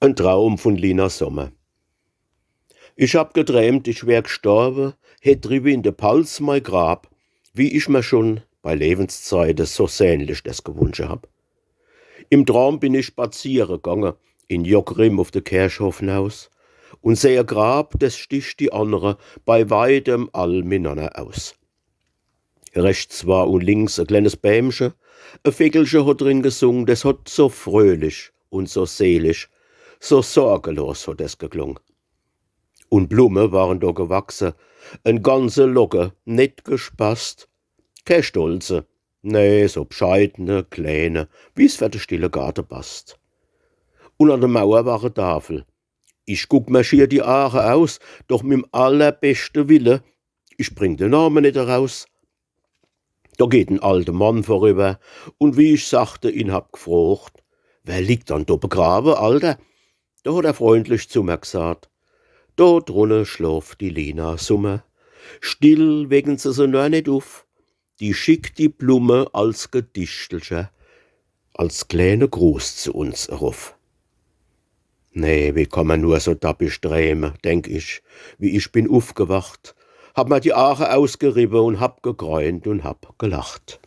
Ein Traum von Lina Sommer. Ich hab geträumt, ich wär gestorben, hätt drüber in de Pals mein Grab, wie ich mir schon bei Lebenszeiten so sehnlich das gewünscht hab. Im Traum bin ich spazieren gegangen, in Jockrim auf de Kirchhofnaus, und seh Grab, das sticht die andere bei weitem all miteinander aus. Rechts war und links ein kleines Bämchen, ein Vögelchen hat drin gesungen, das hat so fröhlich und so selig, so sorgelos hat es geklungen. Und Blumen waren da gewachsen, en ganze Locke, net gespasst. Kein Stolze, nee, so bescheidene, kleine, wie's für de stille Garten passt. Und an der Mauer war eine Tafel. Ich guck mir schier die Aare aus, doch mit'm allerbesten Wille, ich bring den Namen nicht heraus. Da geht ein alter Mann vorüber, und wie ich sagte, ihn hab gefrocht, wer liegt dann da begraben, Alter? Da hat er freundlich zu mir gesagt, da drunne schlaft die Lina Sommer, still wegen sie so nur nicht auf, die schickt die Blume als Gedichtelchen, als kleine Gruß zu uns eruf. Nee, wie kann man nur so dappisch träumen, denk ich, wie ich bin aufgewacht, hab mir die Aare ausgerieben und hab gegräunt und hab gelacht.